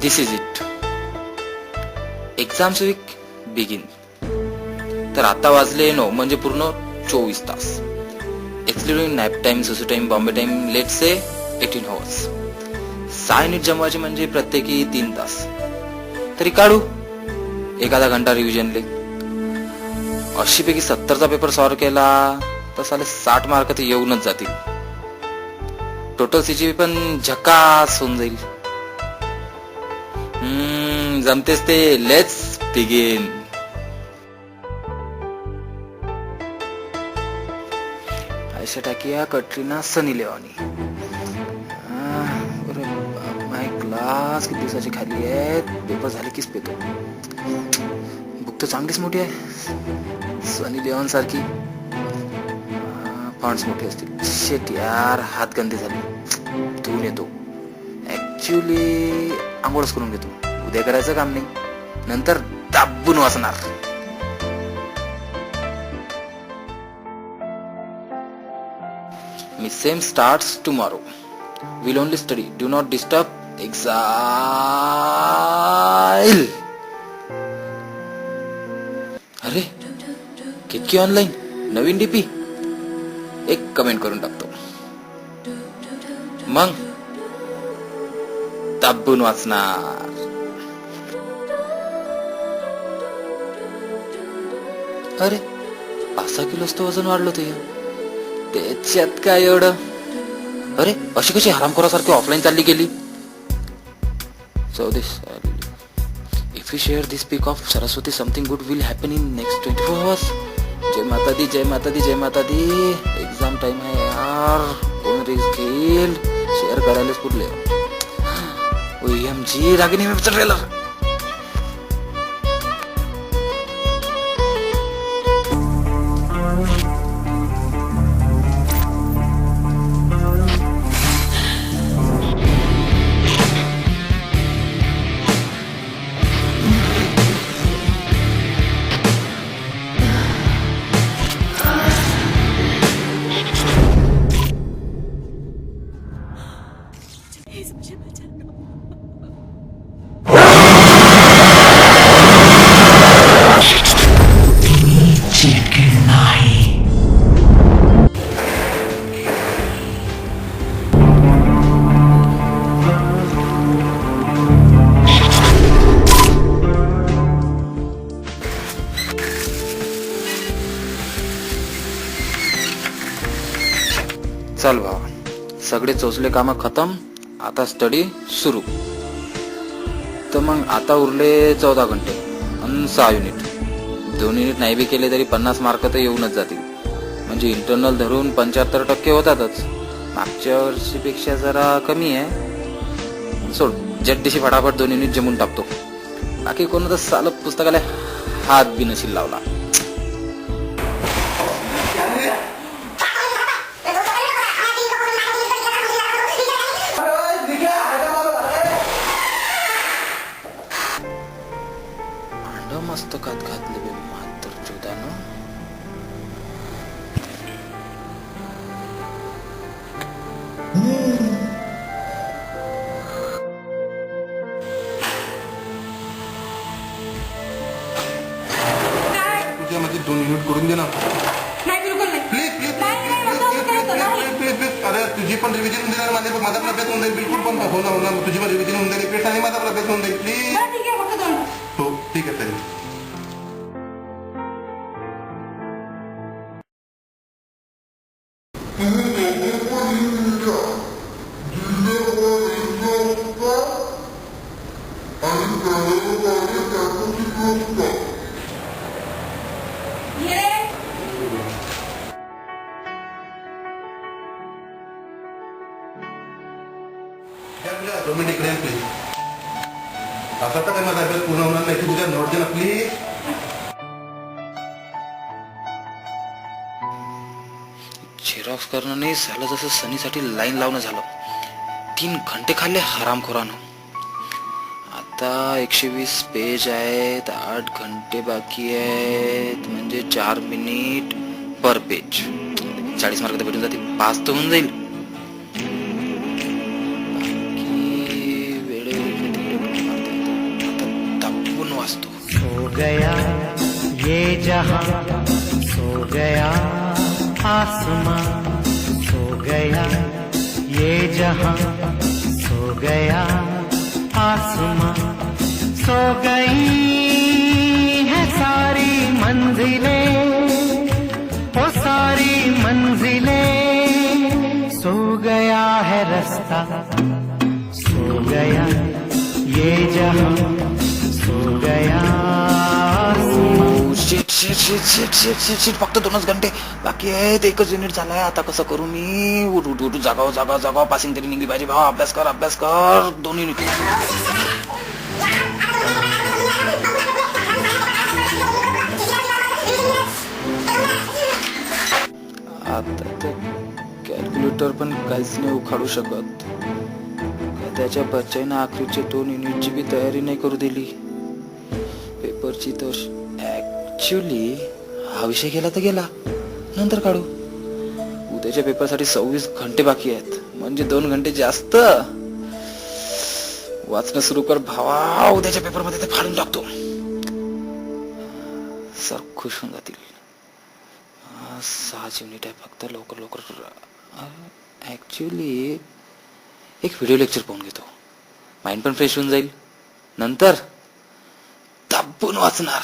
This is it. Exams week begin. तर आता वाजले 9 म्हणजे पूर्ण 24 तास. एक्सक्लुडिंग नॅप टाइम, सुसू time, Bombay time, let's say 18 hours. 6 unit जमवायचे म्हणजे प्रत्येकी 3 तास. तरी काढू एखादा घंटा रिव्हिजनले. 80 पैकी 70चा पेपर सॉल्व्ह केला तर साले 60 मार्क तर येऊनच जातील. टोटल सीजीपी पण झकास होऊन जाईल. जमतेच ते. Let's begin. Ayesha Takia, Katrina, Sunny Leone. My class किती दिवसाची खाली आहेत. पेपर झाले कीच पेतो. बुक तर चांगलीच मोठी आहे. सनी लिओन सारखी फॉन्ट्स मोठे असतील. शेट यार, हात गंदे झाले. धुवून येतो. ऍक्च्युली आंघोळच करून घेतो. उद्या करायचं काम नाही, नंतर दाबून वाचणार. मी sem starts tomorrow. Will only study, do not disturb. Exile. अरे कितकी ऑनलाईन. नवीन डीपी. एक कमेंट करून टाकतो. मग दाबून वाचणार. अरे 5-6 किलोच तर वजन वाढलं होतं. त्याच्यात काय एवढं. अरे अशी कशी हरामखोरासारखी ऑफलाईन चालली गेली. So this if we share this pic of Saraswati, something good will happen in next 24 hours. जय माता दी, जय माता दी, जय माता दी. एग्जाम टाइम आहे यार. कोण रिस्क घेईल. शेअर करायलाच पुरले. OMG रागिनी वेबचा ट्रेलर. चल भावा, सगळे चोचले काम खतम. आता स्टडी सुरू. तर मग आता उरले 14 घंटे आणि 6 युनिट. 2 युनिट नाही बी केले तरी 50 मार्क तर येऊनच जातील. म्हणजे इंटरनल धरून 75% होतातच. मागच्या वर्षीपेक्षा जरा कमी आहे. सोड, जड्डीशी फटाफट 2 युनिट जमून टाकतो. बाकी कोण तर साल पुस्तकाला हात बी नशील लावला. मस्त खात घातले बे मात्र चोदानं. तुझ्या मध्ये 2 युनिट करून दे ना. नाही बिलकुल नाही. Please please please please. अरे तुझी पण रिव्हिजन होऊन जाईल. माझा पण अभ्यास होऊन जाईल. बिलकुल पण हो ना. तुझी पण रिव्हिजन होऊन जाईल. आणि माझा पण अभ्यास होऊन जाईल. प्लीज. हो ठीक आहे चालेल. प्लीज. आता तर काही माझा अभ्यास पूर्ण होणार नाही. तुझ्या नोट दे ना प्लीज. झेरॉक्स करणं नाही झालं, जसं सनीसाठी लाईन लावणं झालं. 3 घंटे खाल्ले हरामखोरानं. आता 120 पेज आहेत. 8 घंटे बाकी आहेत. म्हणजे 4 मिनिट पर पेज. 40 मार्क तर भेटून जातील. 5 तर होऊन जाईल. गया ये जहां, सो गया आसमां, सो गया ये जहां, सो गया आसमां, सो गई है सारी मंजिलें, वो सारी मंजिलें, सो गया है रास्ता, सो गया ये जहां, सो गया आसमां. Shit shit shit shit shit shit shit फक्त 2च घंटे बाकी आहेत. 1च युनिट झालाय. आता कसं करू मी? उठ उठ उठ जागाव जागाव जागाव. पासिंग तरी निघली पाहिजे भावा. अभ्यास कर अभ्यास कर. 2 युनिट. आता तर कॅल्क्युलेटर पण काहीच नाही उखाडू शकत. त्याच्या बच्चाईनं आखरीचे 2 युनिटची बी तयारी नाही करू दिली. पेपरची तर ऍक्च्युली हा विषय गेला तर गेला, नंतर काढू. उद्याच्या पेपरसाठी 26 घंटे बाकी आहेत, म्हणजे 2 घंटे जास्त. वाचणं सुरू कर भावा. उद्याच्या पेपरमध्ये ते फाडून टाकतो. सर खुश होऊन जातील. 6 युनिट आहे फक्त. लवकर लवकर. ऍक्च्युली एक व्हिडिओ लेक्चर पाहून घेतो. माइंड पण फ्रेश होऊन जाईल. नंतर दाबून वाचणार.